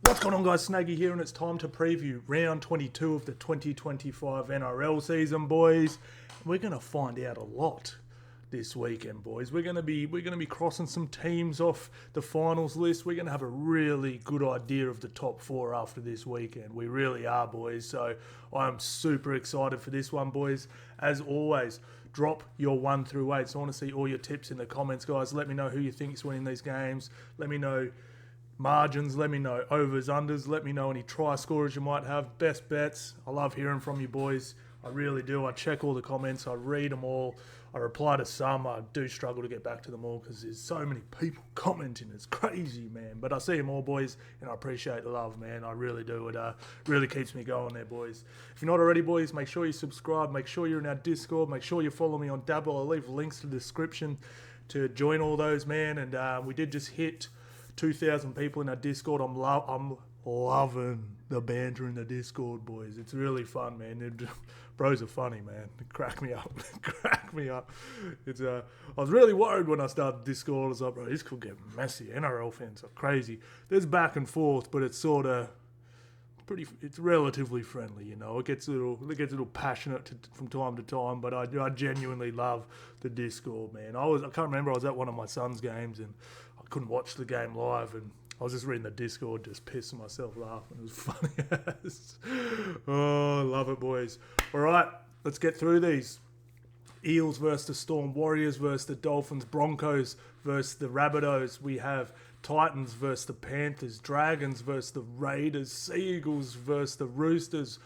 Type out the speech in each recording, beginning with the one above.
What's going on, guys? Snaggy here, and it's time to preview round 22 of the 2025 NRL season, boys. We're going to find out a lot this weekend, boys. We're going to be crossing some teams off the finals list. We're going to have a really good idea of the top four after this weekend. We really are, boys. So I'm super excited for this one, boys. As always, drop your 1 through 8. So I want to see all your tips in the comments, guys. Let me know who you think is winning these games. Let me know margins, let me know overs, unders, let me know any try scorers you might have, best bets. I love hearing from you, boys. I really do. I check all the comments, I read them all, I reply to some. I do struggle to get back to them all because there's so many people commenting. It's crazy, man. But I see them all, boys, and I appreciate the love, man. I really do. It really keeps me going there, boys. If you're not already, boys, make sure you subscribe, make sure you're in our Discord, make sure you follow me on Dabble. I'll leave links in the description to join all those, man. And we did just hit 2,000 people in our Discord. I'm loving the banter in the Discord, boys. It's really fun, man. Bros are funny, man. They crack me up. Crack me up. It's I was really worried when I started Discord. I was like, bro, this could get messy. NRL fans are crazy. There's back and forth, but it's sort of it's relatively friendly, you know. It gets a little passionate from time to time, but I genuinely love the Discord, man. I can't remember. I was at one of my son's games and I couldn't watch the game live, and I was just reading the Discord, just pissing myself laughing. It was funny as. Oh, I love it, boys. All right, let's get through these. Eels versus the Storm, Warriors versus the Dolphins, Broncos versus the Rabbitohs. We have Titans versus the Panthers, Dragons versus the Raiders, Seagulls versus the Roosters.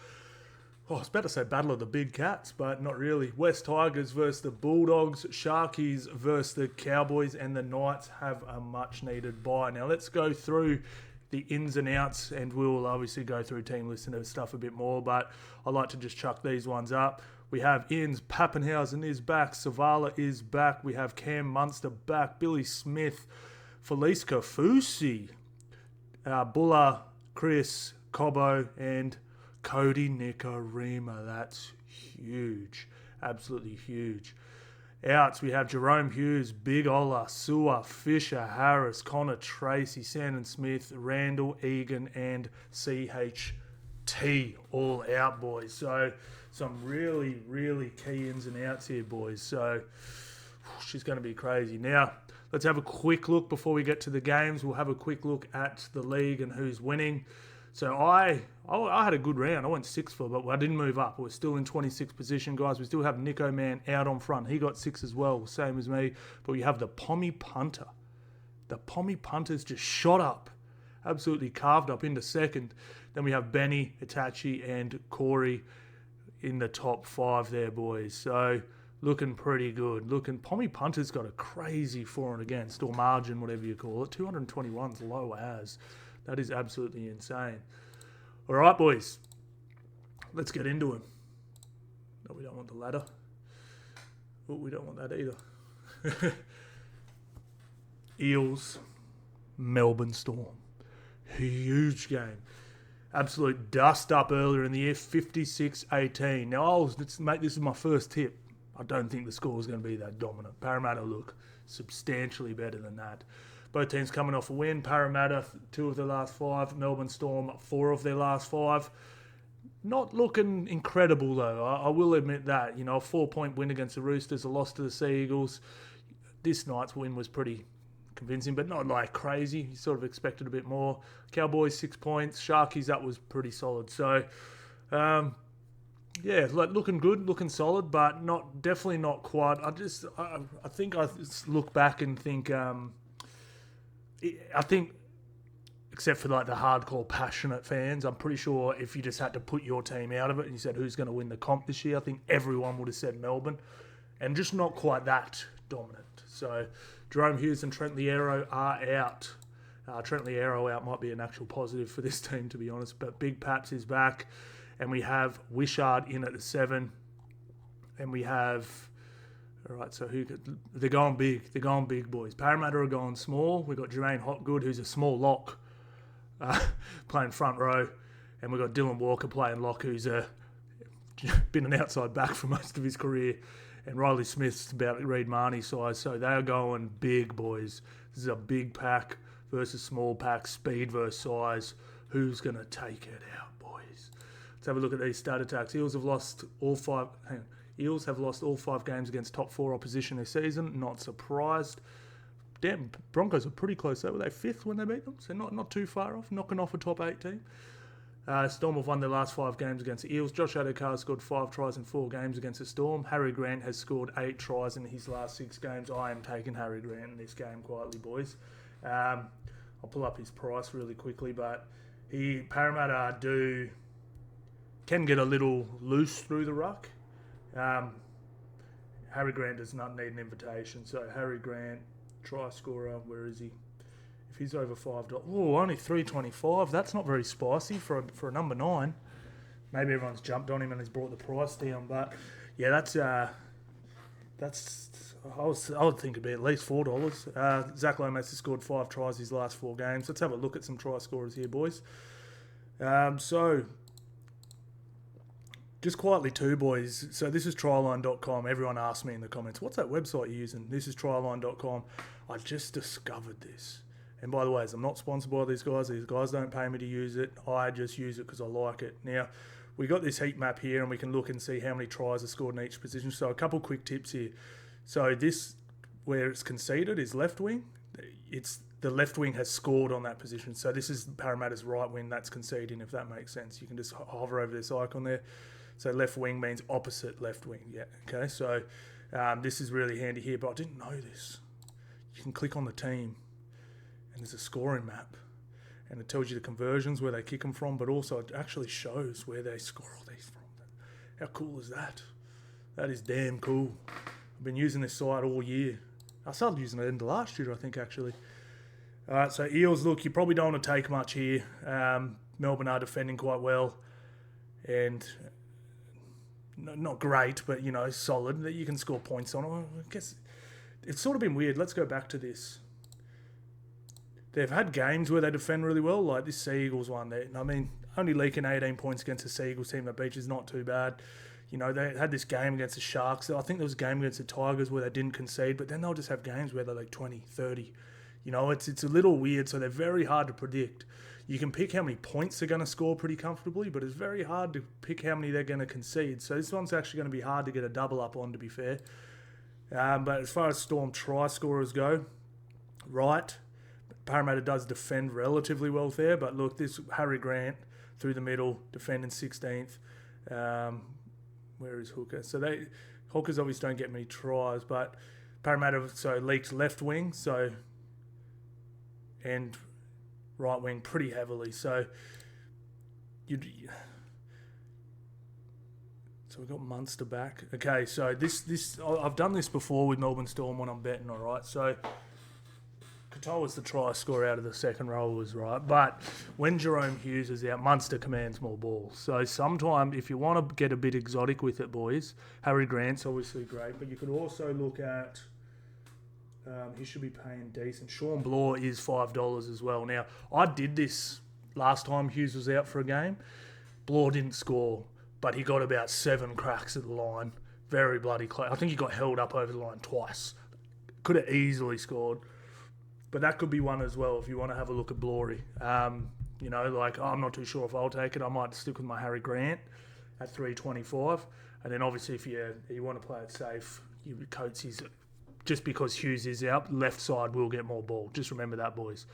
Oh, I was about to say Battle of the Big Cats, but not really. West Tigers versus the Bulldogs, Sharkies versus the Cowboys, and the Knights have a much-needed bye. Now, let's go through the ins and outs, and we'll obviously go through team list and stuff a bit more, but I like to just chuck these ones up. We have Inns, Pappenhausen is back, Savala is back, we have Cam Munster back, Billy Smith, Felice Kafusi, Buller, Chris, Cobbo, and Cody Nikorima. That's huge. Absolutely huge. Outs, we have Jerome Hughes, Big Ola, Sewer, Fisher, Harris, Connor Tracy, Sandon Smith, Randall, Egan, and CHT all out, boys. So some really, really key ins and outs here, boys. So she's going to be crazy. Now, let's have a quick look before we get to the games. We'll have a quick look at the league and who's winning. So I had a good round. I went 6 for, but I didn't move up. We're still in 26th position, guys. We still have Nico Man out on front. He got 6 as well, same as me. But we have the Pommy Punter. The Pommy Punter's just shot up. Absolutely carved up into second. Then we have Benny, Itachi, and Corey in the top 5 there, boys. So looking pretty good. Pommy Punter's got a crazy for and against, or margin, whatever you call it. 221's low as. That is absolutely insane. All right, boys. Let's get into him. No, we don't want the ladder. Oh, we don't want that either. Eels, Melbourne Storm. Huge game. Absolute dust up earlier in the year, 56-18. Now, mate, this is my first tip. I don't think the score is going to be that dominant. Parramatta look substantially better than that. Both teams coming off a win. Parramatta, 2 of their last 5. Melbourne Storm, 4 of their last 5. Not looking incredible, though. I will admit that. You know, a 4-point win against the Roosters, a loss to the Seagulls. This night's win was pretty convincing, but not like crazy. You sort of expected a bit more. Cowboys, 6 points. Sharkies, that was pretty solid. So, yeah, looking good, looking solid, but definitely not quite. I think I just look back and think... I think, except for like the hardcore passionate fans, I'm pretty sure if you just had to put your team out of it and you said who's going to win the comp this year, I think everyone would have said Melbourne, and just not quite that dominant. So Jerome Hughes and Trent Liero are out. Trent Liero out might be an actual positive for this team, to be honest, but Big Paps is back, and we have Wishart in at the 7, and we have... All right, so they're going big. They're going big, boys. Parramatta are going small. We've got Jermaine Hopgood, who's a small lock, playing front row. And we've got Dylan Walker playing lock, who's been an outside back for most of his career. And Riley Smith's about Reid Marnie size. So they are going big, boys. This is a big pack versus small pack, speed versus size. Who's going to take it out, boys? Let's have a look at these stat attacks. Eels have lost all 5 games against top 4 opposition this season. Not surprised. Damn, Broncos are pretty close though. Were they 5th when they beat them? So not too far off, knocking off a top 8 team. Storm have won their last 5 games against the Eels. Josh Adokar scored 5 tries in 4 games against the Storm. Harry Grant has scored 8 tries in his last 6 games. I am taking Harry Grant in this game quietly, boys. I'll pull up his price really quickly, but Parramatta can get a little loose through the ruck. Harry Grant does not need an invitation, so Harry Grant, try scorer, where is he? If he's over $5, only $3.25. That's not very spicy for a number 9. Maybe everyone's jumped on him and has brought the price down. But yeah, that's I would think it'd be at least $4. Zach Lomas has scored 5 tries his last 4 games. Let's have a look at some try scorers here, boys. So just quietly too, boys. So this is tryline.com. Everyone asked me in the comments, what's that website you're using? This is tryline.com. I just discovered this. And by the way, I'm not sponsored by these guys. These guys don't pay me to use it. I just use it because I like it. Now, we got this heat map here and we can look and see how many tries are scored in each position. So a couple quick tips here. So this, where it's conceded, is left wing. The left wing has scored on that position. So this is Parramatta's right wing that's conceding, if that makes sense. You can just hover over this icon there. So left wing means opposite left wing. Yeah, okay. So this is really handy here, but I didn't know this. You can click on the team and there's a scoring map. And it tells you the conversions, where they kick them from, but also it actually shows where they score all these from. How cool is that? That is damn cool. I've been using this site all year. I started using it in the last year, I think, actually. All right, so Eels, look, you probably don't want to take much here. Melbourne are defending quite well. And not great, but, solid. That you can score points on. I guess it's sort of been weird. Let's go back to this. They've had games where they defend really well, like this Sea Eagles one. Only leaking 18 points against the Sea Eagles team at Beach is not too bad. They had this game against the Sharks. I think there was a game against the Tigers where they didn't concede, but then they'll just have games where they're like 20, 30. It's a little weird, so they're very hard to predict. You can pick how many points they're going to score pretty comfortably, but it's very hard to pick how many they're going to concede. So this one's actually going to be hard to get a double up on, to be fair. But as far as Storm try scorers go, right, Parramatta does defend relatively well there, but look, this Harry Grant through the middle, defending 16th. Where is Hooker? So Hookers obviously don't get many tries, but Parramatta leaked left wing, and right wing pretty heavily. So we've got Munster back. Okay, so this I've done this before with Melbourne Storm when I'm betting. All right, so Katoa's the try scorer out of the second row, was right. But when Jerome Hughes is out, Munster commands more ball. So sometimes, if you want to get a bit exotic with it, boys, Harry Grant's obviously great, but you could also look at, he should be paying decent. Sean Bloor is $5 as well. Now, I did this last time Hughes was out for a game. Bloor didn't score, but he got about 7 cracks at the line. Very bloody close. I think he got held up over the line twice. Could have easily scored. But that could be one as well if you want to have a look at Blory. I'm not too sure if I'll take it. I might stick with my Harry Grant at $3.25. And then obviously if you want to play it safe, you Coates just because Hughes is out, left side will get more ball. Just remember that, boys.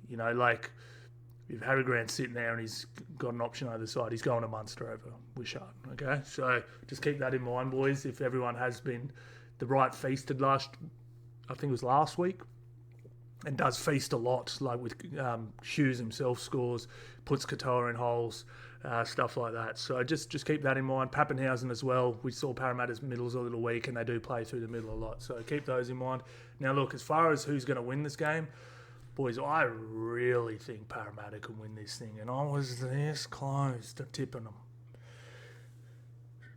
If Harry Grant's sitting there and he's got an option over the side, he's going to Munster over Wishart. Okay, so just keep that in mind, boys. If everyone has been the right feasted I think it was last week, and does feast a lot, like with Hughes himself scores, puts Katoa in holes, stuff like that. So just keep that in mind. Pappenhausen as well. We saw Parramatta's middle's a little weak, and they do play through the middle a lot. So keep those in mind. Now, look, as far as who's going to win this game, boys, I really think Parramatta can win this thing, and I was this close to tipping them.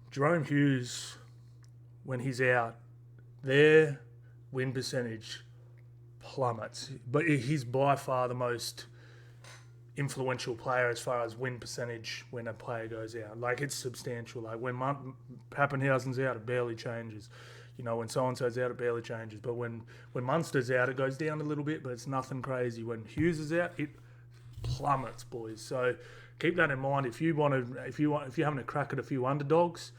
Jerome Hughes, when he's out, their win percentage plummets, but he's by far the most influential player as far as win percentage when a player goes out. Like, it's substantial. Like, when Pappenhausen's out, it barely changes. When so-and-so's out, it barely changes. But when Munster's out, it goes down a little bit, but it's nothing crazy. When Hughes is out, plummets, boys. So keep that in mind. If you're having a crack at a few underdogs,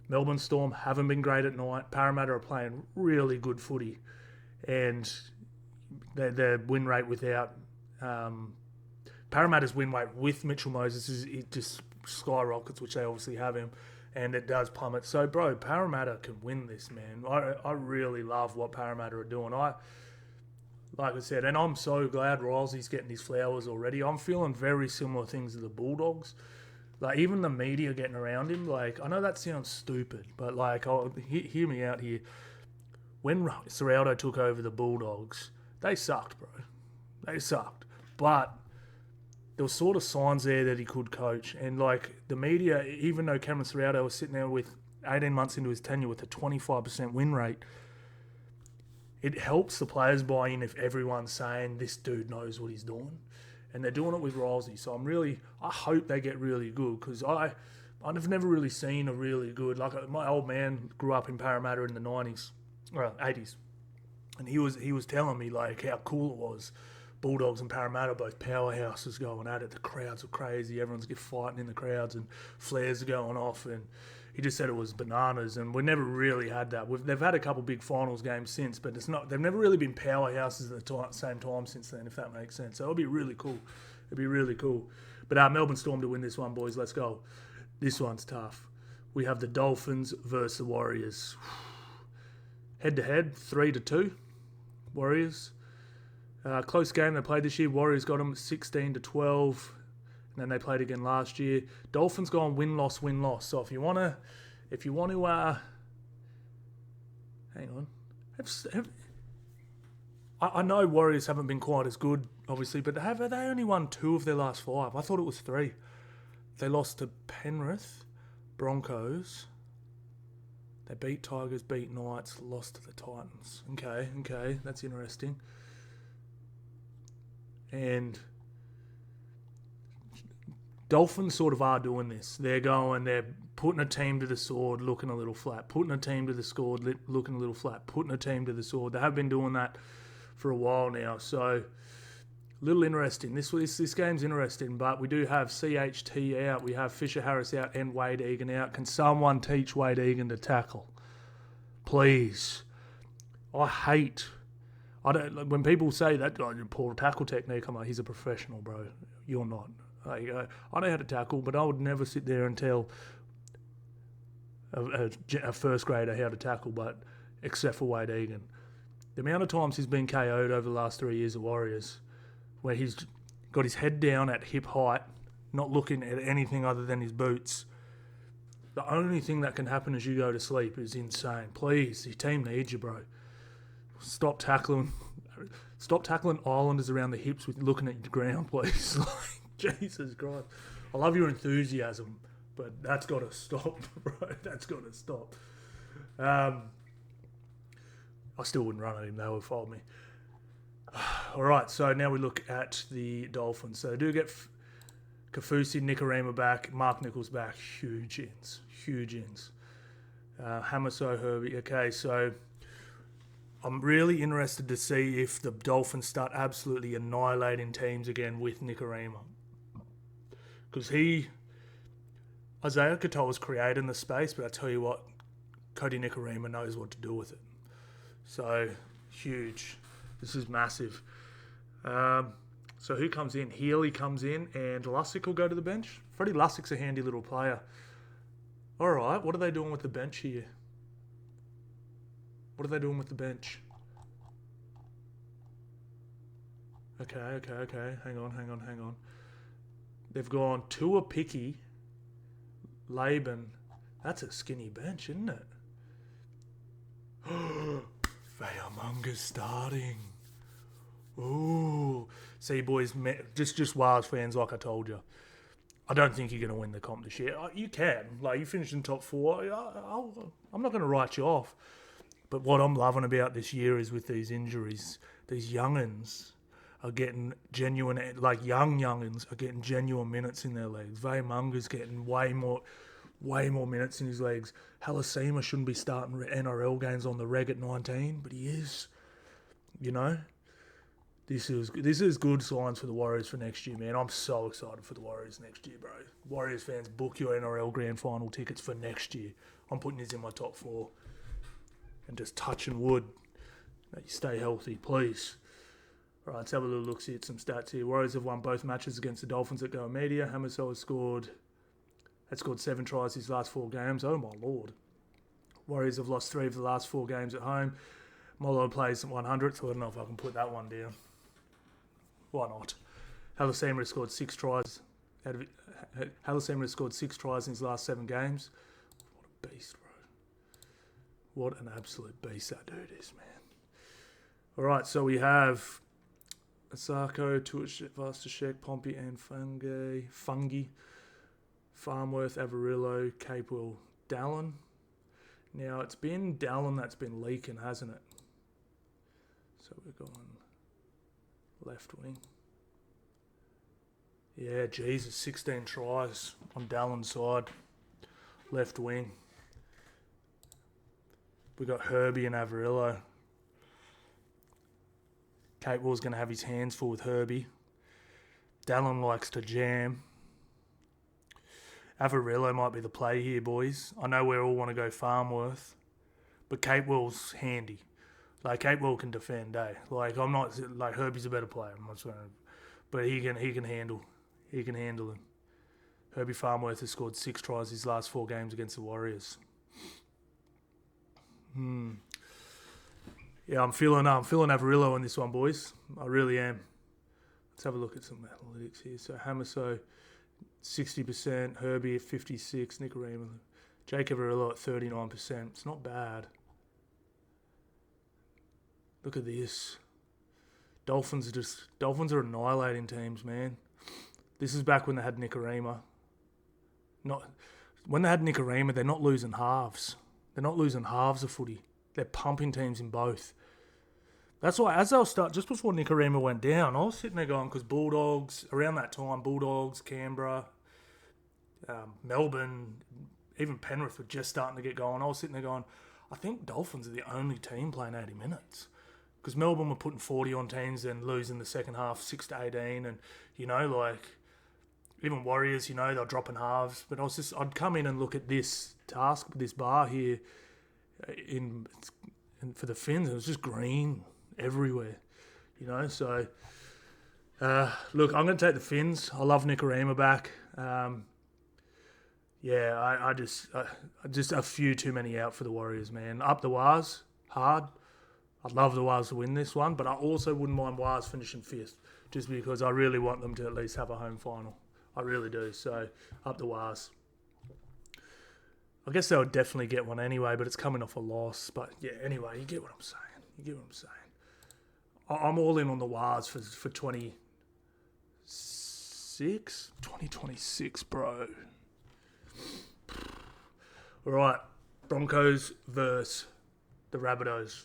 Melbourne Storm haven't been great at night. Parramatta are playing really good footy, and their win rate without Parramatta's win rate with Mitchell Moses it just skyrockets, which they obviously have him, and it does plummet. So, bro, Parramatta can win this, man. I really love what Parramatta are doing. Like I said, and I'm so glad Rilesy's getting his flowers already. I'm feeling very similar things to the Bulldogs. Like, even the media getting around him, like, I know that sounds stupid, but, like, hear me out here. When Serraldo took over the Bulldogs, they sucked, bro. They sucked. But there were sort of signs there that he could coach. And, like, the media, even though Cameron Serraldo was sitting there with 18 months into his tenure with a 25% win rate, it helps the players buy in if everyone's saying this dude knows what he's doing. And they're doing it with Rilezy. So I hope they get really good, because I've never really seen a really good, like, my old man grew up in Parramatta in the 90s, well, 80s. And he was telling me, like, how cool it was. Bulldogs and Parramatta, both powerhouses going at it. The crowds were crazy. Everyone's fighting in the crowds and flares are going off. And he just said it was bananas. And we never really had that. They've had a couple big finals games since, but they've never really been powerhouses at the same time since then, if that makes sense. So it'll be really cool. It'd be really cool. But Melbourne Storm to win this one, boys. Let's go. This one's tough. We have the Dolphins versus the Warriors. Head-to-head, 3-2. Warriors. Close game they played this year. Warriors got them 16-12, and then they played again last year. Dolphins gone win-loss, win-loss. So if you want to, hang on. I know Warriors haven't been quite as good, obviously, but have they only won 2 of their last 5? I thought it was 3. They lost to Penrith, Broncos. They beat Tigers, beat Knights, lost to the Titans. Okay, that's interesting. And Dolphins sort of are doing this. They're putting a team to the sword, looking a little flat. Putting a team to the sword, looking a little flat. Putting a team to the sword. They have been doing that for a while now. So, a little interesting. This game's interesting, but we do have CHT out. We have Fisher Harris out and Wade Egan out. Can someone teach Wade Egan to tackle? Please. When people say that, poor tackle technique, I'm like, he's a professional, bro. You're not. I know how to tackle, but I would never sit there and tell a first grader how to tackle, but except for Wade Egan. The amount of times he's been KO'd over the last 3 years of Warriors, where he's got his head down at hip height, not looking at anything other than his boots. The only thing that can happen as you go to sleep is insane. Please, your team needs you, bro. Stop tackling islanders around the hips with looking at the ground, please. Like, Jesus Christ. I love your enthusiasm, but that's got to stop, bro. That's got to stop. I still wouldn't run at him. They would fold me. All right, so now we look at the Dolphins. So they do get Kafusi, Nikorima back, Mark Nichols back. Huge ins. Hamaso, Herbie. Okay, so I'm really interested to see if the Dolphins start absolutely annihilating teams again with Nikorima. Because Isaiah Katoa's creating the space, but I tell you what, Cody Nikorima knows what to do with it. So, huge. This is massive. So who comes in? Healy comes in, and Lussick will go to the bench. Freddie Lussick's a handy little player. All right, what are they doing with the bench here? What are they doing with the bench? Okay. Hang on. They've gone Tua Picky, Laban. That's a skinny bench, isn't it? Fa'amunga's starting. Ooh. See, boys, just Wales fans, like I told you, I don't think you're going to win the comp this year. You can. Like, you finished in top 4. I'm not going to write you off. But what I'm loving about this year is with these injuries, these young'uns are getting genuine, like young'uns are getting genuine minutes in their legs. Fa'amunga's getting way more minutes in his legs. Halasima shouldn't be starting NRL games on the reg at 19, but he is. You know? This is good signs for the Warriors for next year, man. I'm so excited for the Warriors next year, bro. Warriors fans, book your NRL Grand Final tickets for next year. I'm putting this in my top 4. And just touching wood that you stay healthy, please. All right, let's have a little look-see at some stats here. Warriors have won both matches against the Dolphins at Go Media. Hamiso has scored 7 tries his last 4 games. Oh, my Lord. Warriors have lost 3 of the last 4 games at home. Molo plays 100, so I don't know if I can put that one down. Why not? Halasema has scored 6 tries. Halasema has scored 6 tries in his last 7 games. What a beast, bro. What an absolute beast that dude is, man. All right, so we have Asako, Tuish, Vastashek, Pompey, and Fungi, Farmworth, Avarillo, Capewell, Dallin. Now, it's been Dallin that's been leaking, hasn't it? So we're going left wing. Yeah, Jesus, 16 tries on Dallin's side. Left wing. We got Herbie and Avarillo. Capewell's going to have his hands full with Herbie. Dallin likes to jam. Avarillo might be the play here, boys. I know we all want to go Farmworth, but Capewell's handy. Like, Capewell can defend, eh? Like, I'm not like Herbie's a better player. I'm not saying, but he can handle him. Herbie Farmworth has scored 6 tries his last 4 games against the Warriors. Yeah, I'm feeling Avarillo on this one, boys. I really am. Let's have a look at some analytics here. So Hamiso, 60%, Herbie at 56%, Nicarima, Jake Avarillo at 39%. It's not bad. Look at this. Dolphins are annihilating teams, man. This is back when they had Nicarima. When they had Nicarima, they're not losing halves. They're not losing halves of footy. They're pumping teams in both. That's why, as they'll start, just before Nicarima went down, I was sitting there going, because Bulldogs, around that time, Bulldogs, Canberra, Melbourne, even Penrith were just starting to get going. I was sitting there going, I think Dolphins are the only team playing 80 minutes. Because Melbourne were putting 40 on teams and losing the second half 6-18. And, even Warriors, they're dropping halves. But I'd come in and look at this bar here for the Finns. It was just green everywhere, So, look, I'm going to take the Finns. I love Nicarima back. I just a few too many out for the Warriors, man. Up the Wars, hard. I'd love the Wars to win this one, but I also wouldn't mind Wars finishing 5th, just because I really want them to at least have a home final. I really do. So, up the Wars. I guess they would definitely get one anyway, but it's coming off a loss. But yeah, anyway, you get what I'm saying. I'm all in on the Wars for 2026, bro. All right, Broncos versus the Rabbitohs.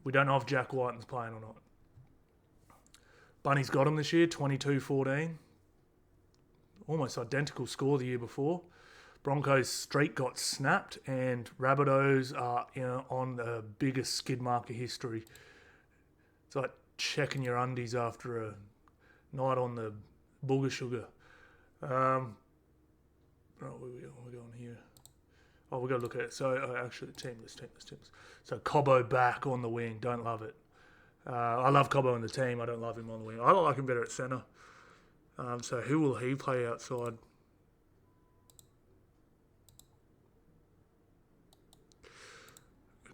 We don't know if Jack Whiten's playing or not. Bunny's got him this year, 22-14. Almost identical score the year before. Broncos' streak got snapped, and Rabbitohs are on the biggest skid mark of history. It's like checking your undies after a night on the booger sugar. Where we going here? Oh, we've got to look at it. So, actually, teamless. So, Cobbo back on the wing. Don't love it. I love Cobbo in the team. I don't love him on the wing. I don't like him better at centre. So, who will he play outside?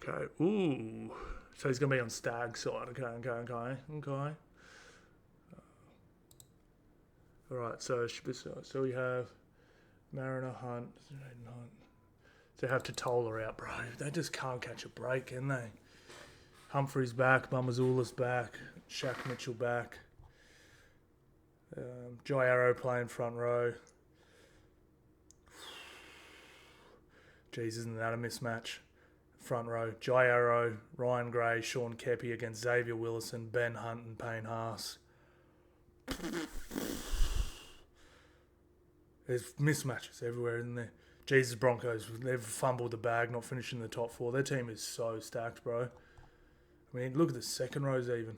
Okay. Ooh. So, he's going to be on Snag side. Okay. All right. So we have Mariner, Hunt. So have Totola out, bro. They just can't catch a break, can they? Humphrey's back. Mamazula's back. Shaq Mitchell back. Jai Arrow playing front row. Jeez, isn't that a mismatch? Front row. Jai Arrow, Ryan Gray, Sean Kepi against Xavier Willison, Ben Hunt and Payne Haas. There's mismatches everywhere, isn't there? Jesus, Broncos, they've fumbled the bag, not finishing the top 4. Their team is so stacked, bro. I mean, look at the second rows even.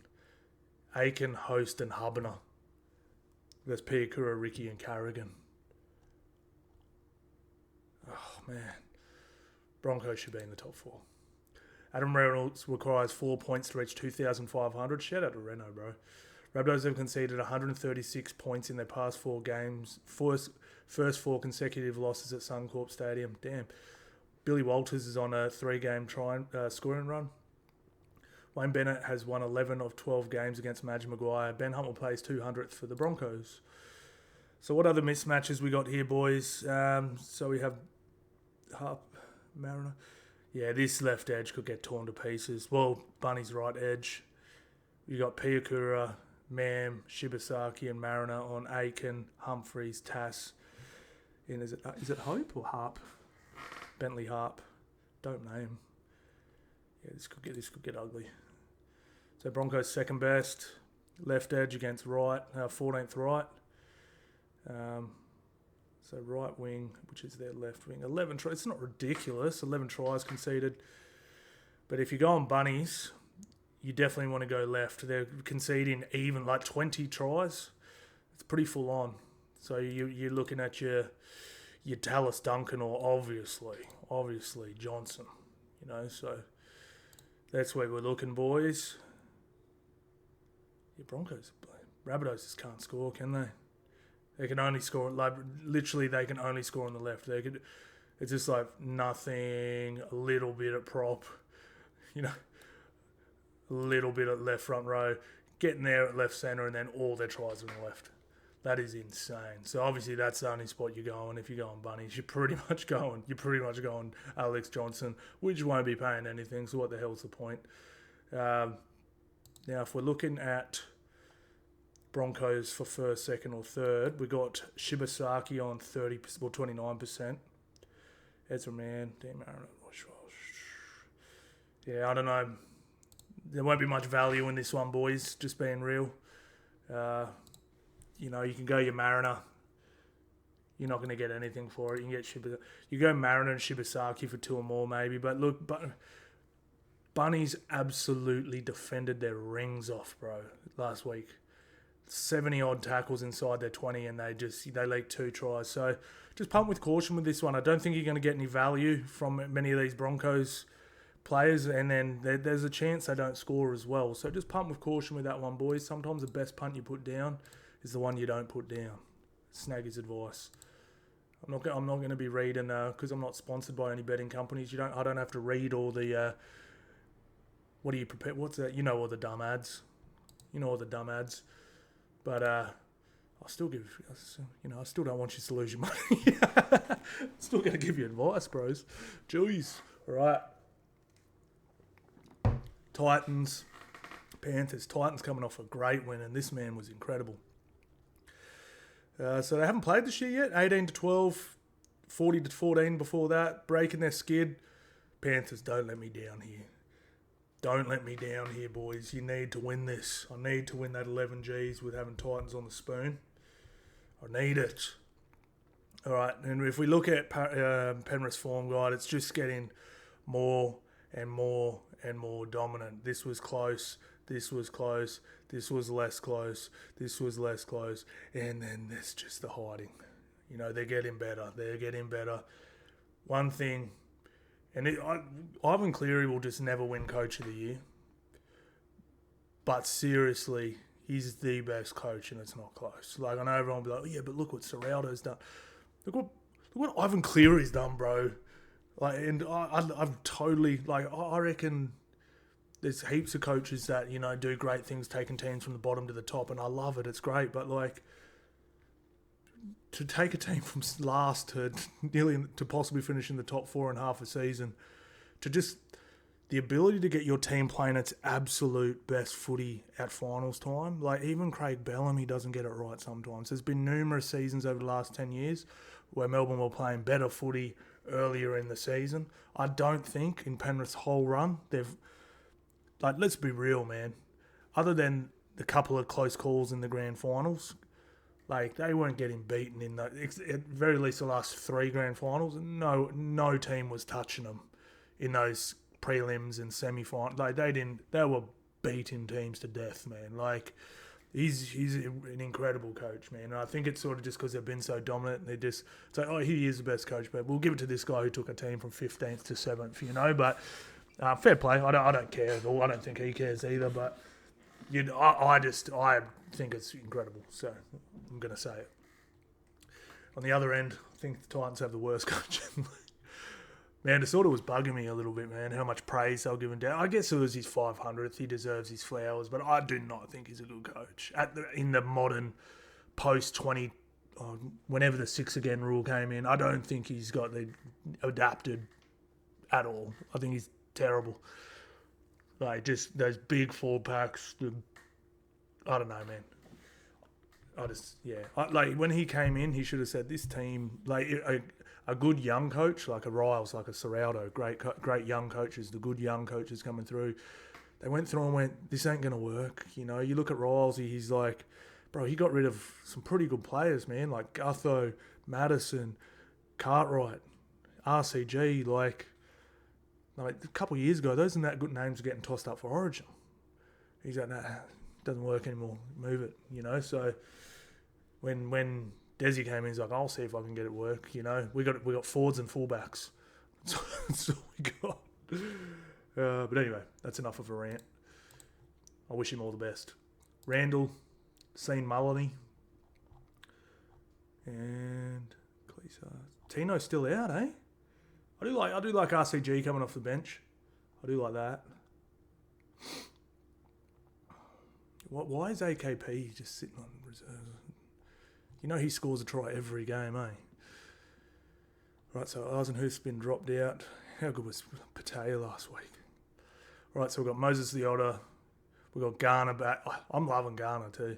Aiken, Host, and Hubner. There's Piakura, Ricky, and Carrigan. Oh, man. Broncos should be in the top 4. Adam Reynolds requires 4 points to reach 2,500. Shout out to Reno, bro. Rabbitohs have conceded 136 points in their past 4 games. First 4 consecutive losses at Suncorp Stadium. Damn. Billy Walters is on a 3-game scoring run. Wayne Bennett has won 11 of 12 games against Madge Maguire. Ben Hunt will play his 200th for the Broncos. So what other mismatches we got here, boys? So we have Harp, Mariner. Yeah, this left edge could get torn to pieces. Well, Bunny's right edge. You got Piakura, Mam, Shibasaki, and Mariner on Aiken, Humphreys, Tass. And is it Hope or Harp? Bentley Harp. Don't name. Yeah, this could get ugly. So Broncos second best, left edge against right, 14th right. So right wing, which is their left wing, 11 tries. It's not ridiculous, 11 tries conceded. But if you go on Bunnies, you definitely want to go left. They're conceding even like 20 tries. It's pretty full on. So you're looking at your Dallas Duncan or obviously Johnson. So that's where we're looking, boys. Your Broncos, Rabbitohs just can't score, can they? They can only score, literally they can only score on the left. It's just like nothing, a little bit at prop, a little bit at left front row, getting there at left centre, and then all their tries on the left. That is insane. So obviously that's the only spot you're going. If you're going Bunnies, you're pretty much going Alex Johnson, which won't be paying anything. So what the hell's the point? Now, if we're looking at Broncos for first, second, or third, we got Shibasaki on 29%. Ezra Mann, Dan Mariner. Yeah, I don't know. There won't be much value in this one, boys. Just being real. You can go your Mariner. You're not going to get anything for it. You can get Shibasaki. You go Mariner and Shibasaki for 2 or more, maybe. But look, Bunnies absolutely defended their rings off, bro, last week. 70-odd tackles inside their 20, and they leaked 2 tries. So just pump with caution with this one. I don't think you're going to get any value from many of these Broncos players, and then there's a chance they don't score as well. So just pump with caution with that one, boys. Sometimes the best punt you put down is the one you don't put down. Snag his advice. I'm not going to be reading because I'm not sponsored by any betting companies. I don't have to read all the what do you prepare? What's that? All the dumb ads. All the dumb ads. But I still don't want you to lose your money. Still going to give you advice, bros. Jeez. All right. Titans, Panthers. Titans coming off a great win, and this man was incredible. So they haven't played this year yet. 18-12, 40-14 before that. Breaking their skid. Panthers, don't let me down here. Don't let me down here, boys. You need to win this. I need to win that 11 Gs with having Titans on the spoon. I need it. All right, and if we look at Penrith's form guide, it's just getting more and more and more dominant. This was close. This was close. This was less close. This was less close. And then there's just the hiding. They're getting better. They're getting better. One thing... And Ivan Cleary will just never win Coach of the Year. But seriously, he's the best coach, and it's not close. I know everyone will be like, oh, yeah, but look what Serraldo's done. Look what Ivan Cleary's done, bro. And I've totally, I reckon there's heaps of coaches that, do great things, taking teams from the bottom to the top, and I love it. It's great. But, to take a team from last to nearly to possibly finish in the top 4 in half a season, to just the ability to get your team playing its absolute best footy at finals time. Even Craig Bellamy doesn't get it right sometimes. There's been numerous seasons over the last 10 years where Melbourne were playing better footy earlier in the season. I don't think in Penrith's whole run they've let's be real, man. Other than the couple of close calls in the grand finals. They weren't getting beaten in at very least the last 3 grand finals. No team was touching them in those prelims and semi-finals. They were beating teams to death, man. Like, he's an incredible coach, man. And I think it's sort of just because they've been so dominant. And they just say, oh, he is the best coach, but we'll give it to this guy who took a team from 15th to 7th, you know. But fair play. I don't care at all. I don't think he cares either. But I think it's incredible. So I'm going to say it. On the other end, I think the Titans have the worst coach in the league. Man, it sort of was bugging me a little bit, man, how much praise they were giving down. I guess it was his 500th. He deserves his flowers, but I do not think he's a good coach. In the modern post-20, whenever the 6 again rule came in, I don't think he's got the adapted at all. I think he's terrible. Like, just those big 4-packs. I don't know, man. Like, when he came in, he should have said, this team, like, a good young coach, like a Riles, like a Serraldo, great young coaches, the good young coaches coming through, they went through and went, this ain't going to work. You know, you look at Riles, he's like, bro, he got rid of some pretty good players, man, like Gutho, Madison, Cartwright, RCG, like a couple of years ago, those and that good names were getting tossed up for Origin. He's like, nah, doesn't work anymore, move it, you know. So when Desi came in, he's like, I'll see if I can get it work. You know, we got forwards and fullbacks. That's all we got. But anyway, that's enough of a rant. I wish him all the best. Randall, seen Mullany, and Cleese. Tino's still out, eh? I do like RCG coming off the bench. I do like that. Why is AKP just sitting on reserve? You know he scores a try every game, eh? Right, so Eisenhuth's been dropped out. How good was Patea last week? Right, so we've got Moses the Otter. We've got Garner back. I'm loving Garner too.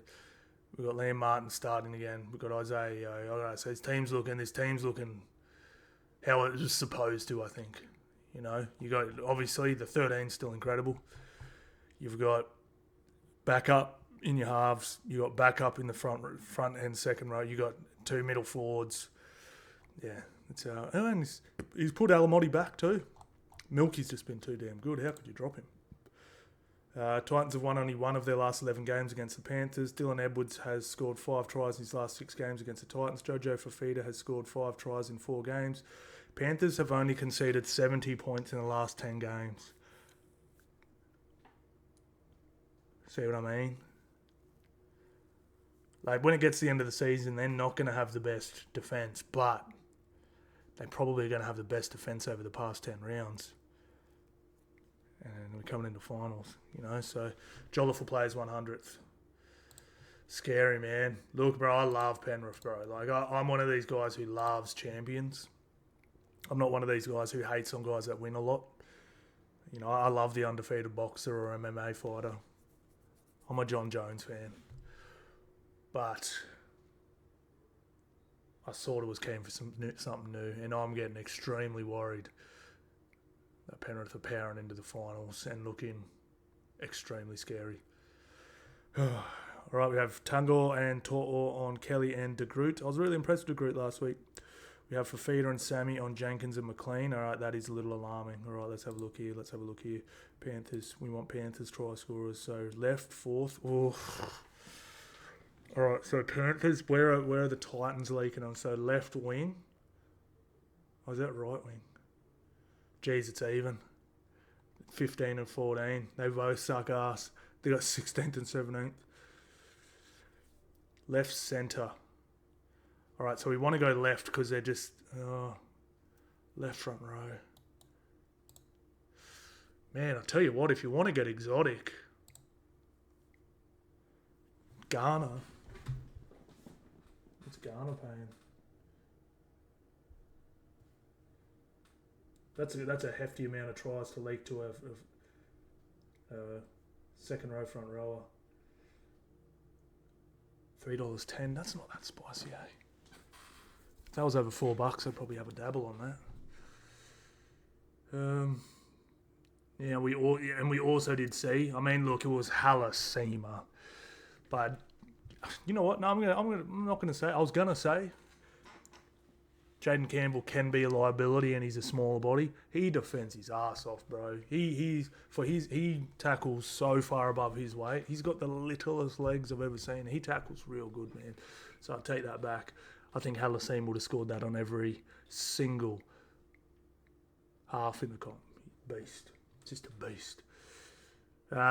We've got Liam Martin starting again. We've got Isaiah. So this team's looking how it was supposed to, I think. You know, you got, obviously, the 13's still incredible. You've got backup in your halves. You got backup in the front and second row. You got 2 middle forwards. Yeah, that's and he's put Alamotti back too. Milky's just been too damn good. How could you drop him? Titans have won only one of their last 11 games against the Panthers. Dylan Edwards has scored 5 tries in his last 6 games against the Titans. Jojo Fafita has scored 5 tries in 4 games. Panthers have only conceded 70 points in the last 10 games. See what I mean? Like, when it gets to the end of the season, they're not going to have the best defence, but they're probably going to have the best defence over the past 10 rounds. And we're coming into finals, you know. So, Jolliffe plays 100th. Scary, man. Look, bro, I love Penrith, bro. Like, I'm one of these guys who loves champions. I'm not one of these guys who hates on guys that win a lot. You know, I love the undefeated boxer or MMA fighter. I'm a John Jones fan. But I sort of was keen for something new, and I'm getting extremely worried that Penrith are powering into the finals and looking extremely scary. All right, we have Tungor and To'o on Kelly and De Groot. I was really impressed with De Groot last week. We have Fafita and Sammy on Jenkins and McLean. All right, that is a little alarming. All right, let's have a look here. Panthers. We want Panthers try scorers. So left, fourth. Oh. All right, so Panthers, where are the Titans leaking on? So left wing. Oh, is that right wing? Jeez, it's even. 15 and 14. They both suck ass. They got 16th and 17th. Left centre. All right, so we want to go left because they're just left front row. Man, I'll tell you what, if you want to get exotic, Garner. What's Garner paying? That's a hefty amount of tries to leak to a second row front rower. $3.10. That's not that spicy, eh? If that was over $4, I'd probably have a dabble on that. Yeah, we also did see. I mean, look, it was Halasima, but you know what? No, I'm not gonna say. I was gonna say Jaden Campbell can be a liability, and he's a smaller body. He defends his ass off, bro. He tackles so far above his weight. He's got the littlest legs I've ever seen. He tackles real good, man. So I'll take that back. I think Halassim would have scored that on every single half in the comp. Beast. Just a beast.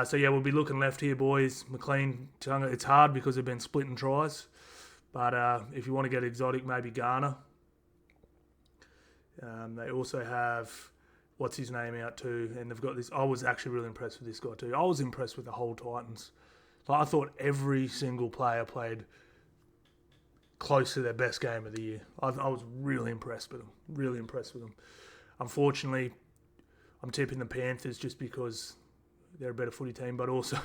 So yeah, we'll be looking left here, boys. McLean, Tunga. It's hard because they've been splitting tries. But if you want to get exotic, maybe Garner. They also have, what's his name out too, and they've got this. I was actually really impressed with this guy too. I was impressed with the whole Titans. Like, I thought every single player played close to their best game of the year. I was really impressed with them. Really impressed with them. Unfortunately, I'm tipping the Panthers just because they're a better footy team, but also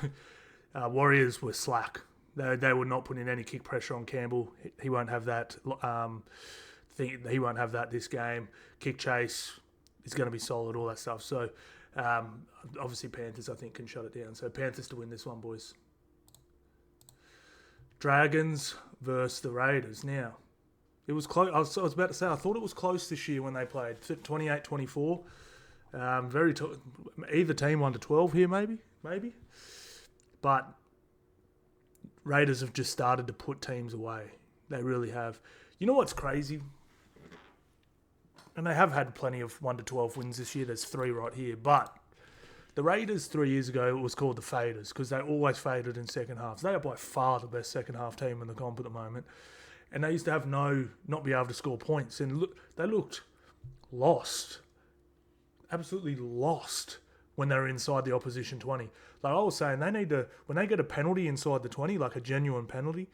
Warriors were slack. They were not putting any kick pressure on Campbell. He won't have that. He won't have that this game. Kick chase is going to be solid, all that stuff. So, obviously Panthers, I think, can shut it down. So, Panthers to win this one, boys. Dragons versus the Raiders. Now, it was close. I was about to say, I thought it was close this year when they played 28-24. Either team won to 12 here, maybe. But Raiders have just started to put teams away. They really have. You know what's crazy? And they have had plenty of 1-12 wins this year. There's 3 right here. But the Raiders 3 years ago, it was called the Faders because they always faded in second halves. They are by far the best second half team in the comp at the moment. And they used to have not be able to score points. And they looked lost. Absolutely lost when they were inside the opposition 20. Like I was saying, they need to, when they get a penalty inside the 20, like a genuine penalty,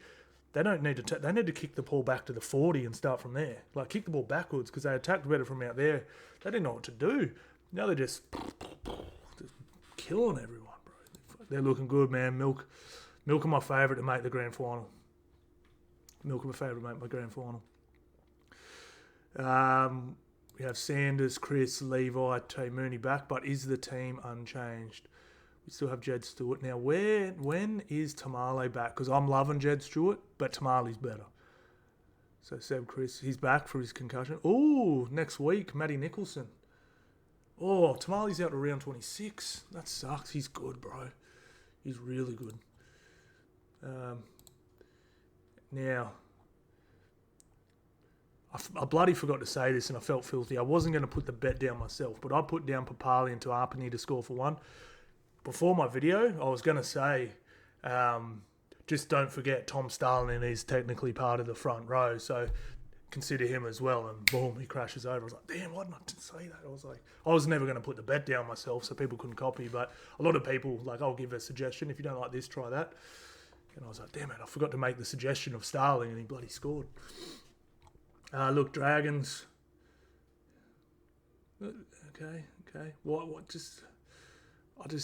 they don't need to. They need to kick the ball back to the 40 and start from there. Like kick the ball backwards because they attacked better from out there. They didn't know what to do. Now they're just killing everyone, bro. They're looking good, man. Milk are my favourite to make the grand final. Milk are my favourite to make my grand final. We have Sanders, Chris, Levi, Tay Mooney back, but is the team unchanged? We still have Jed Stewart. Now, when is Tamale back? Because I'm loving Jed Stewart, but Tamale's better. So, Seb Chris, he's back for his concussion. Oh, next week, Matty Nicholson. Oh, Tamale's out to round 26. That sucks. He's good, bro. He's really good. Now, I bloody forgot to say this and I felt filthy. I wasn't going to put the bet down myself, but I put down Papali and Tuapani to score for 1. Before my video, I was going to say, just don't forget Tom Starling is technically part of the front row, so consider him as well. And boom, he crashes over. I was like, damn, why didn't I say that? I was never going to put the bet down myself so people couldn't copy, but a lot of people, like, I'll give a suggestion. If you don't like this, try that. And I was like, damn it, I forgot to make the suggestion of Starling, and he bloody scored. Look, Dragons. Okay.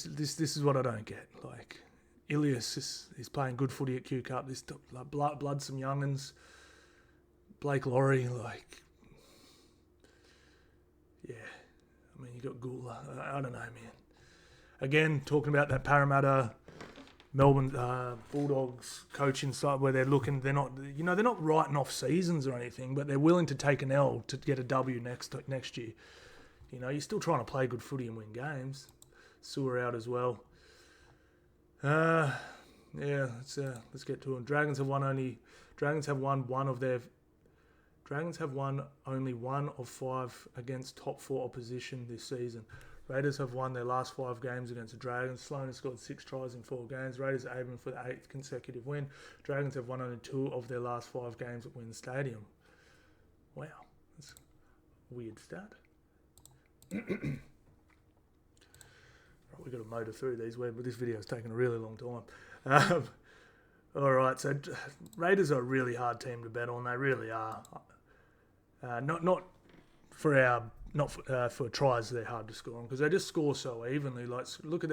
This is what I don't get. Like, Ilias is playing good footy at Q Cup. This blood some young'uns. Blake Laurie, like, yeah. I mean, you got Gula. I don't know, man. Again, talking about that Parramatta, Melbourne Bulldogs coaching side where they're not writing off seasons or anything, but they're willing to take an L to get a W next year. You know, you're still trying to play good footy and win games. Sewer out as well. Let's get to them. Dragons have won only one of 5 against top 4 opposition this season. Raiders have won their last 5 games against the Dragons. Sloan has scored 6 tries in 4 games. Raiders are aiming for the 8th consecutive win. Dragons have won only 2 of their last 5 games at Wynn Stadium. Wow, that's a weird stat. Right, we've got to motor through these, but this video is taking a really long time. All right, so Raiders are a really hard team to bet on. They really are. Not for tries they're hard to score on because they just score so evenly. Like look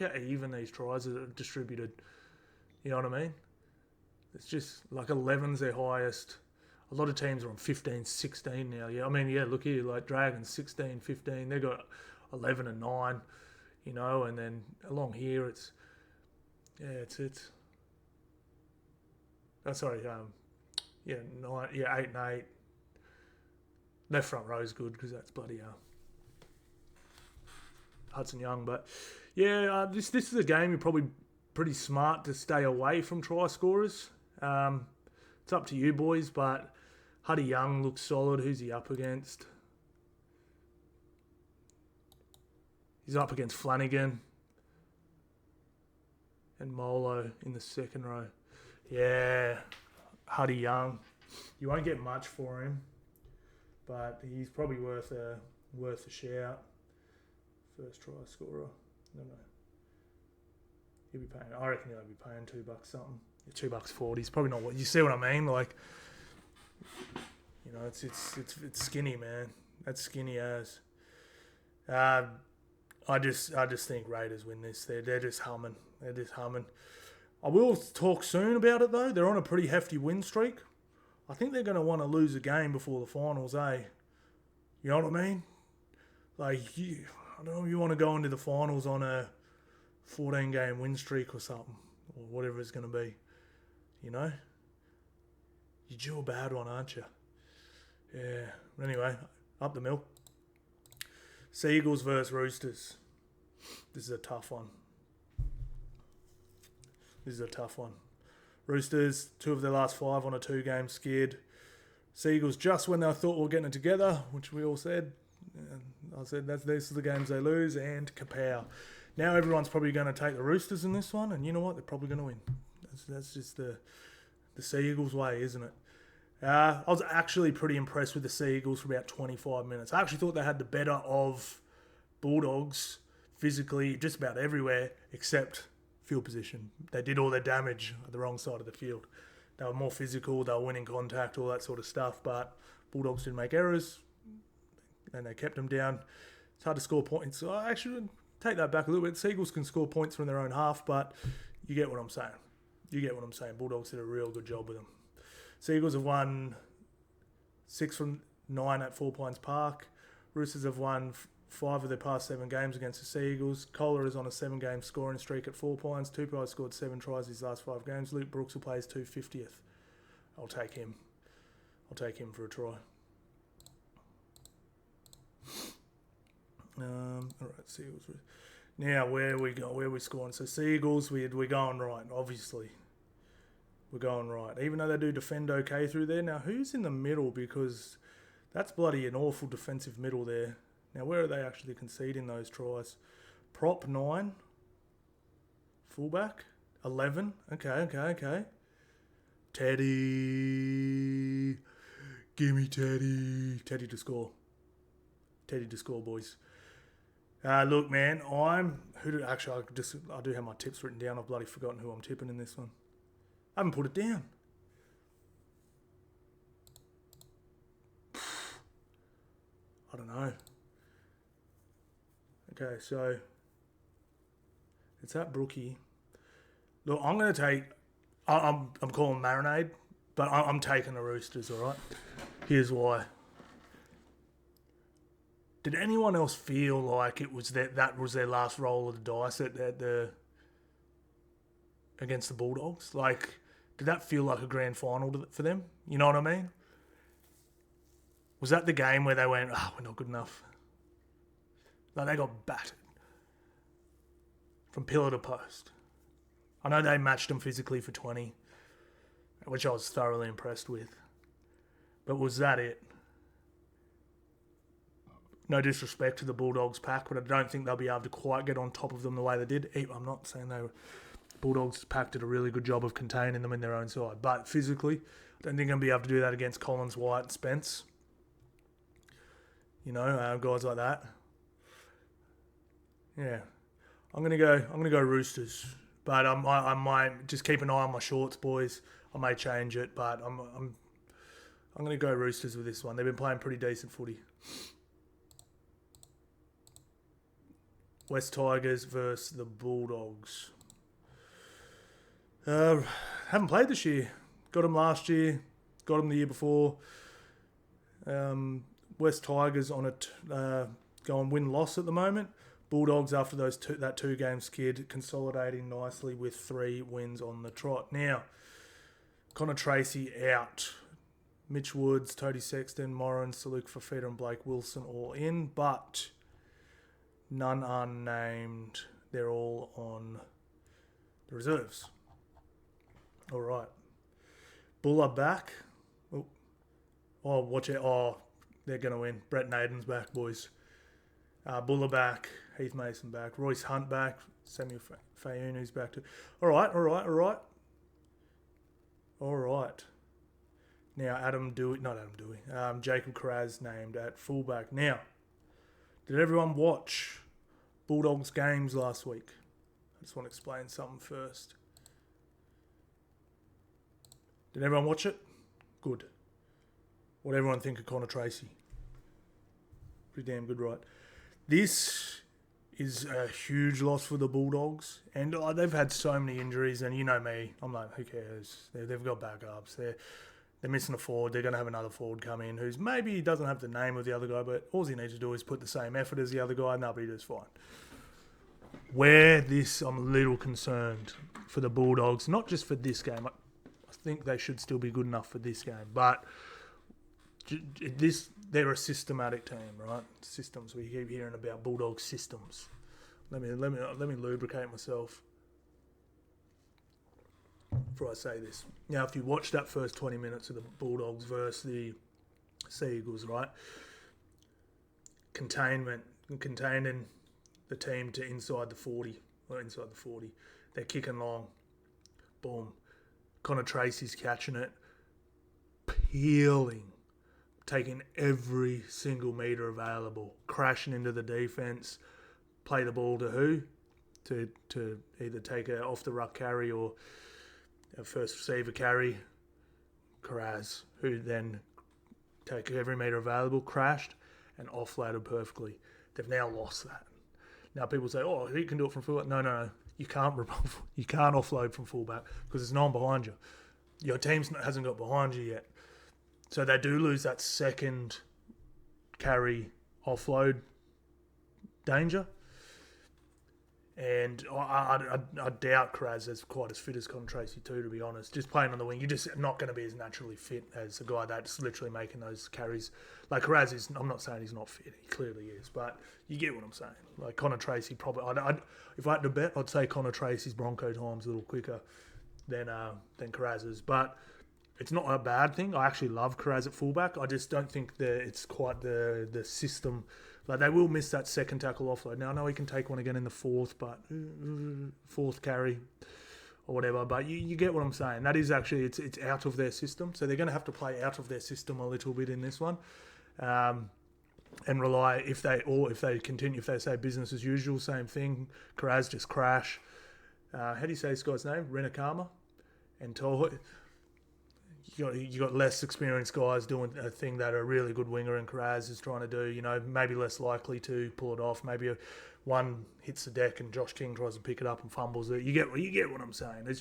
how even these tries are distributed. You know what I mean? It's just like 11's their highest. A lot of teams are on 15, 16 now. Yeah, I mean, yeah. Look here, like Dragons 16, 15. They got 11 and 9. You know, and then along here it's. Oh, sorry. 9. Yeah, 8 and 8. Their front row is good because that's bloody Hudson Young. But yeah, this is a game you're probably pretty smart to stay away from try scorers. It's up to you boys, but Huddy Young looks solid. Who's he up against? He's up against Flanagan and Molo in the second row. Yeah, Huddy Young. You won't get much for him, but he's probably worth a shout. First try scorer. No. He'll be paying. I reckon he'll be paying $2 something. $2.40. It's probably not what you see what I mean. Like, you know, it's skinny, man. That's skinny as. I just think Raiders win this. They're just humming. I will talk soon about it though. They're on a pretty hefty win streak. I think they're going to want to lose a game before the finals, eh? You know what I mean? Like, I don't know if you want to go into the finals on a 14-game win streak or something, or whatever it's going to be. You know? You're due a bad one, aren't you? Yeah. Anyway, up the mill. Seagulls versus Roosters. This is a tough one. Roosters, 2 of their last 5 on a 2-game skid. Seagulls, just when they thought we were getting it together, which we all said. I said, these are the games they lose, and kapow. Now everyone's probably going to take the Roosters in this one, and you know what? They're probably going to win. That's just the Seagulls way, isn't it? I was actually pretty impressed with the Seagulls for about 25 minutes. I actually thought they had the better of Bulldogs physically just about everywhere except field position. They did all their damage at the wrong side of the field. They were more physical, they were winning contact, all that sort of stuff, but Bulldogs didn't make errors and they kept them down. It's hard to score points. So I actually would take that back a little bit. Seagulls can score points from their own half, but you get what I'm saying. Bulldogs did a real good job with them. Seagulls have won 6 from 9 at 4 Pines Park. Roosters have won 5 of their past 7 games against the Seagulls. Kohler is on a 7-game scoring streak at 4 Pines. Tupai scored 7 tries his last 5 games. Luke Brooks will play his 250th. I'll take him for a try. All right, Seagulls. Now, where we scoring? So Seagulls, we're going right, obviously. We're going right. Even though they do defend okay through there. Now, who's in the middle? Because that's bloody an awful defensive middle there. Now, where are they actually conceding those tries? Prop 9. Fullback. 11. Okay. Teddy. Gimme Teddy. Teddy to score, boys. Look, man, I do have my tips written down. I've bloody forgotten who I'm tipping in this one. I haven't put it down. I don't know. Okay, so it's at Brookie. Look, I'm going to take... I'm calling Marinade, but I'm taking the Roosters, all right? Here's why. Did anyone else feel like it was that was their last roll of the dice against the Bulldogs? Like, did that feel like a grand final for them? You know what I mean? Was that the game where they went, we're not good enough? Like, they got battered from pillar to post. I know they matched them physically for 20, which I was thoroughly impressed with. But was that it? No disrespect to the Bulldogs pack, but I don't think they'll be able to quite get on top of them the way they did. I'm not saying Bulldogs pack did a really good job of containing them in their own side, but physically, I don't think they'll be able to do that against Collins, White, and Spence. You know, guys like that. Yeah, I'm gonna go Roosters, but I might just keep an eye on my shorts, boys. I may change it, but I'm gonna go Roosters with this one. They've been playing pretty decent footy. West Tigers versus the Bulldogs. Haven't played this year. Got them last year. Got them the year before. West Tigers on going win-loss at the moment. Bulldogs after that 2-game skid, consolidating nicely with 3 wins on the trot. Now, Connor Tracy out. Mitch Woods, Tody Sexton, Moran, Saluk Fafita and Blake Wilson all in, but none are named. They're all on the reserves. All right. Buller back. Oh, watch it. Oh, they're going to win. Brett Naden's back, boys. Buller back. Heath Mason back. Royce Hunt back. Samuel Fayunu's back too. All right. Now, Jacob Carraz named at fullback. Now, did everyone watch Bulldogs games last week? I just want to explain something first. Did everyone watch it? Good. What everyone think of Connor Tracy? Pretty damn good, right? This is a huge loss for the Bulldogs. And they've had so many injuries. And you know me, I'm like, who cares? They've got backups. They're missing a forward. They're going to have another forward come in who's maybe doesn't have the name of the other guy, but all he needs to do is put the same effort as the other guy and they'll be just fine. I'm a little concerned for the Bulldogs, not just for this game. I think they should still be good enough for this game, but they're a systematic team, right? Systems. We keep hearing about Bulldog systems. Let me lubricate myself before I say this. Now, if you watch that first 20 minutes of the Bulldogs versus the Sea Eagles, right? Containing the team to inside the 40. They're kicking long. Boom. Connor Tracy's catching it. Peeling. Taking every single metre available. Crashing into the defence. Play the ball to who? To either take a off the ruck carry or a first receiver carry. Carraz, who then take every metre available, crashed and offloaded perfectly. They've now lost that. Now people say, oh, he can do it from fullback. No. You can't offload from fullback because there's no one behind you. Your team hasn't got behind you yet. So they do lose that second carry offload danger. And I doubt Carraz is quite as fit as Connor Tracy too, to be honest. Just playing on the wing, you're just not going to be as naturally fit as a guy that's literally making those carries. Like Carraz is, I'm not saying he's not fit, he clearly is, but you get what I'm saying. Like Connor Tracy probably, if I had to bet, I'd say Connor Tracy's Bronco time's a little quicker than Carraz's. But it's not a bad thing. I actually love Carraz at fullback. I just don't think that it's quite the system. Like they will miss that second tackle offload. Now I know he can take one again in the fourth carry or whatever. But you get what I'm saying. That is actually it's out of their system. So they're going to have to play out of their system a little bit in this one, and rely if they continue, if they say business as usual, same thing. Carraz just crash. How do you say this guy's name? Renakama and Toho. You got less experienced guys doing a thing that a really good winger and Carraz is trying to do. You know, maybe less likely to pull it off. Maybe one hits the deck and Josh King tries to pick it up and fumbles it. You get what I'm saying. I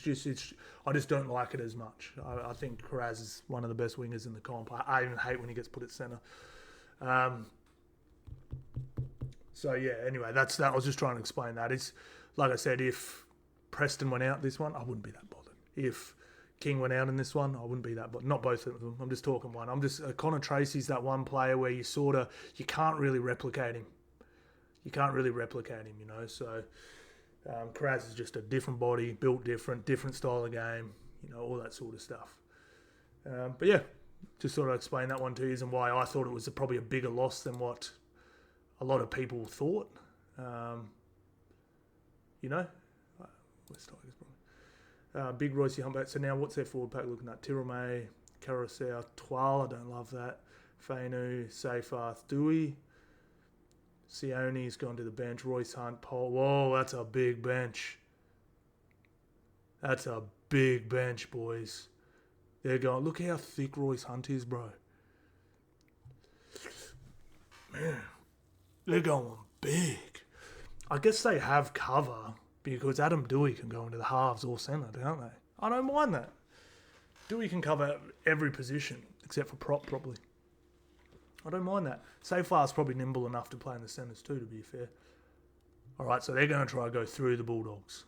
just don't like it as much. I think Carraz is one of the best wingers in the comp. I even hate when he gets put at centre. So yeah. Anyway, that's that. I was just trying to explain that. It's like I said. If Preston went out this one, I wouldn't be that bothered. If King went out in this one, I wouldn't be that, but not both of them. I'm just talking one. Connor Tracy's that one player where you can't really replicate him. You know. So Carraz is just a different body, built different style of game, you know, all that sort of stuff. But yeah, just sort of explain that one to you and why I thought it was probably a bigger loss than what a lot of people thought. You know, West Tigers probably. Big Royce Humpback. So now what's their forward pack looking at? Tirame, Carousel, Twal. I don't love that. Fainu, Seyfarth, Dewey. Sione's gone to the bench. Royce Hunt, Paul. Whoa, that's a big bench. That's a big bench, boys. They're going, look how thick Royce Hunt is, bro. Man, they're going big. I guess they have cover because Adam Dewey can go into the halves or centre, don't they? I don't mind that. Dewey can cover every position except for prop, probably. I don't mind that. Seyfarth's probably nimble enough to play in the centres too, to be fair. All right, so they're going to try to go through the Bulldogs.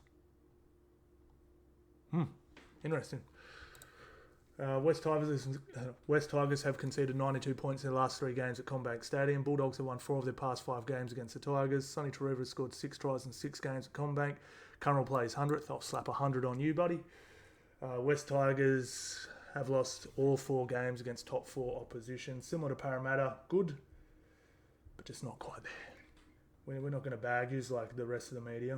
Interesting. West Tigers have conceded 92 points in their last 3 games at Combank Stadium. Bulldogs have won 4 of their past 5 games against the Tigers. Sonny Taruva has scored 6 tries in 6 games at Combank. Current plays 100th. I'll slap 100 on you, buddy. West Tigers have lost all 4 games against top 4 opposition. Similar to Parramatta, good, but just not quite there. We're not going to bag you like the rest of the media.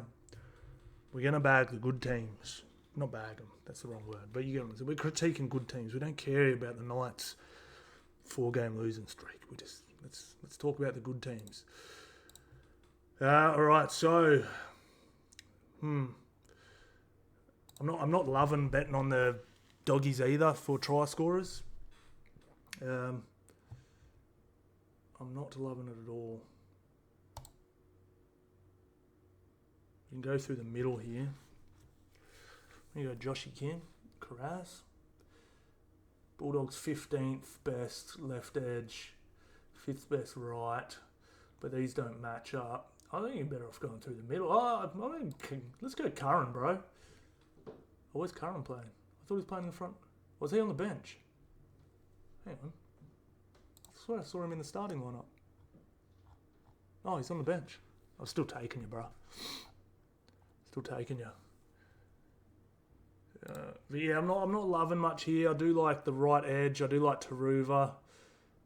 We're going to bag the good teams. Not bag them, that's the wrong word. But you get them. So we're critiquing good teams. We don't care about the Knights' 4-game losing streak. We just let's talk about the good teams. All right, so I'm not loving betting on the doggies either for try scorers. I'm not loving it at all. You can go through the middle here. You go Joshy Kim, Carras. Bulldogs 15th best left edge, 5th best right, but these don't match up. I think you're better off going through the middle. Let's go Curran, bro. Where's Curran playing? I thought he was playing in the front. Was he on the bench? Hang on. I swear I saw him in the starting lineup. Oh, he's on the bench. I'm still taking you, bro. Still taking you. But yeah, I'm not loving much here. I do like the right edge. I do like Taruva.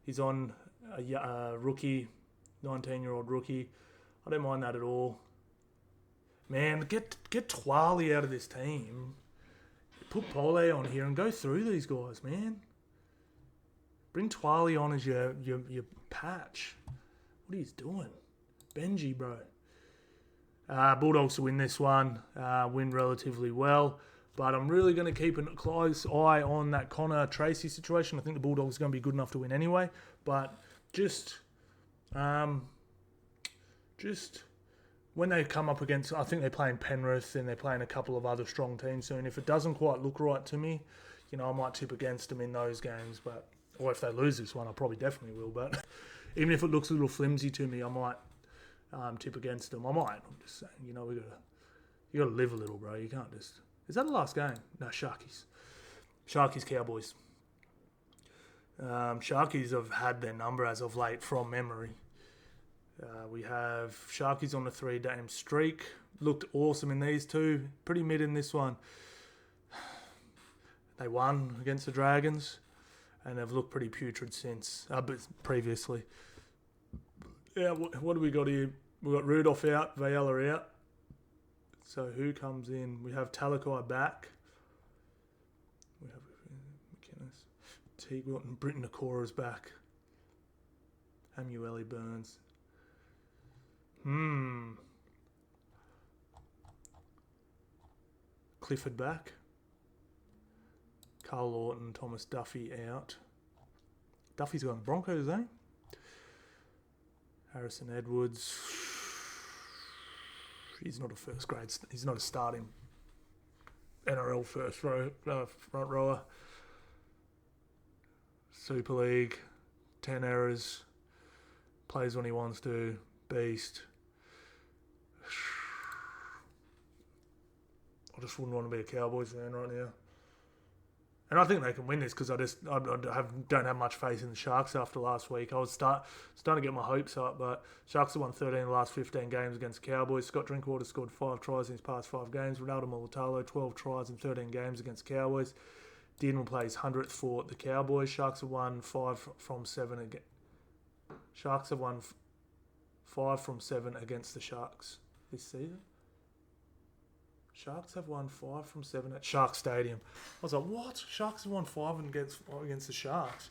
He's on a rookie, 19-year-old rookie. I don't mind that at all. Man, get Twali out of this team. Put Pole on here and go through these guys, man. Bring Twali on as your patch. What are you doing? Benji, bro. Bulldogs to win this one. Win relatively well. But I'm really going to keep a close eye on that Connor Tracy situation. I think the Bulldogs are going to be good enough to win anyway. But just when they come up against, I think they're playing Penrith and they're playing a couple of other strong teams soon. If it doesn't quite look right to me, I might tip against them in those games. Or if they lose this one, I probably definitely will. But even if it looks a little flimsy to me, I might tip against them. I might. I'm just saying, you got to live a little, bro. You can't just. Is that the last game? No, Sharkies. Sharkies, Cowboys. Sharkies have had their number as of late from memory. We have Sharkies on a 3-game streak. Looked awesome in these two. Pretty mid in this one. They won against the Dragons. And they've looked pretty putrid since. But previously. Yeah, what do we got here? We've got Rudolph out. Vayala out. So who comes in? We have Talakai back. We have McInnes. Teague Wilton. Britton Nakora's back. Amueli Burns. Clifford back. Carl Lawton. Thomas Duffy out. Duffy's going Broncos, eh? Harrison Edwards. He's not a first grade. He's not a starting NRL front rower. Super League, 10 errors, plays when he wants to, beast. I just wouldn't want to be a Cowboys fan right now. And I think they can win this because I don't have much faith in the Sharks after last week. I was starting to get my hopes up, but Sharks have won 13 of the last 15 games against the Cowboys. Scott Drinkwater scored 5 tries in his past 5 games. Ronaldo Mulitalo, 12 tries in 13 games against the Cowboys. Dean will play his 100th for the Cowboys. Sharks have won 5 from 7 again. Sharks have won 5 from 7 against the Sharks this season. Sharks have won 5 from 7 at Shark Stadium. I was like, what? Sharks have won 5 against the Sharks.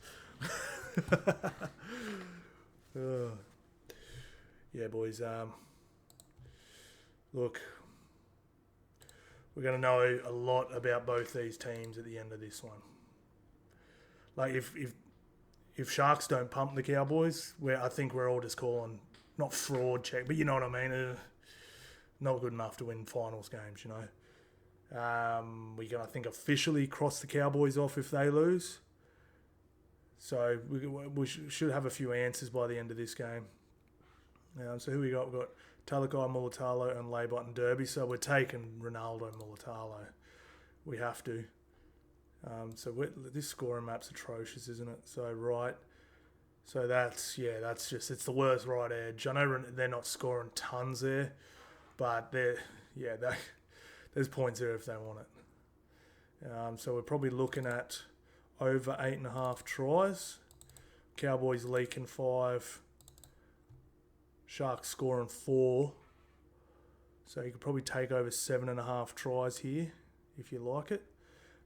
Yeah, boys. Look, we're going to know a lot about both these teams at the end of this one. Like, if Sharks don't pump the Cowboys, I think we're all just calling, not fraud check, but you know what I mean. Not good enough to win finals games, We're going to, I think, officially cross the Cowboys off if they lose. So we should have a few answers by the end of this game. So who we got? We've got Talakai, Mulitalo, and Laybot and Derby. So we're taking Ronaldo and Mulitalo. We have to. This scoring map's atrocious, isn't it? So right. So that's just, it's the worst right edge. I know they're not scoring tons there, but there's points there if they want it. So we're probably looking at over 8.5 tries. Cowboys leaking 5. Sharks scoring 4. So you could probably take over 7.5 tries here if you like it.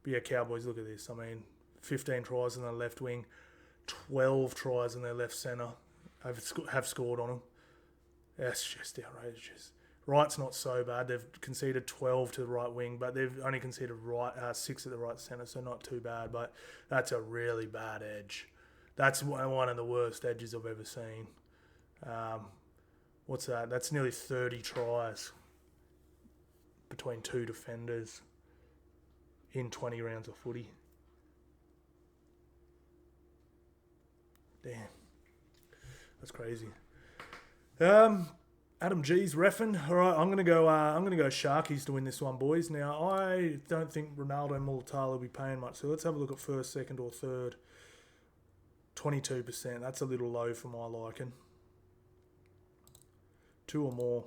But yeah, Cowboys, look at this. I mean, 15 tries in their left wing, 12 tries in their left centre have scored on them. That's just outrageous. Right's not so bad. They've conceded 12 to the right wing, but they've only conceded 6 at the right centre, so not too bad. But that's a really bad edge. That's one of the worst edges I've ever seen. What's that? That's nearly 30 tries between 2 defenders in 20 rounds of footy. Damn, that's crazy. Adam G's reffing. All right, I'm gonna go Sharkies to win this one, boys. Now I don't think Ronaldo and Mulatalo will be paying much, so let's have a look at first, second, or third. 22%. That's a little low for my liking. 2 or more.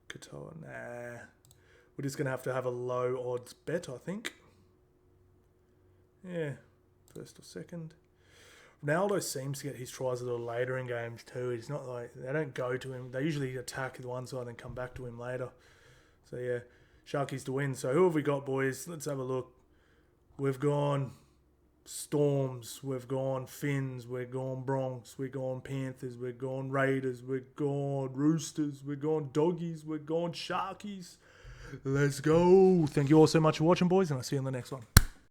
Katoa, nah. We're just gonna have to have a low odds bet, I think. Yeah, first or second. Ronaldo seems to get his tries a little later in games too. It's not like they don't go to him. They usually attack the one side and then come back to him later. So yeah, Sharkies to win. So who have we got, boys? Let's have a look. We've gone Storms. We've gone Finns. We've gone Bronx. We've gone Panthers. We've gone Raiders. We've gone Roosters. We've gone Doggies. We've gone Sharkies. Let's go. Thank you all so much for watching, boys, and I'll see you in the next one.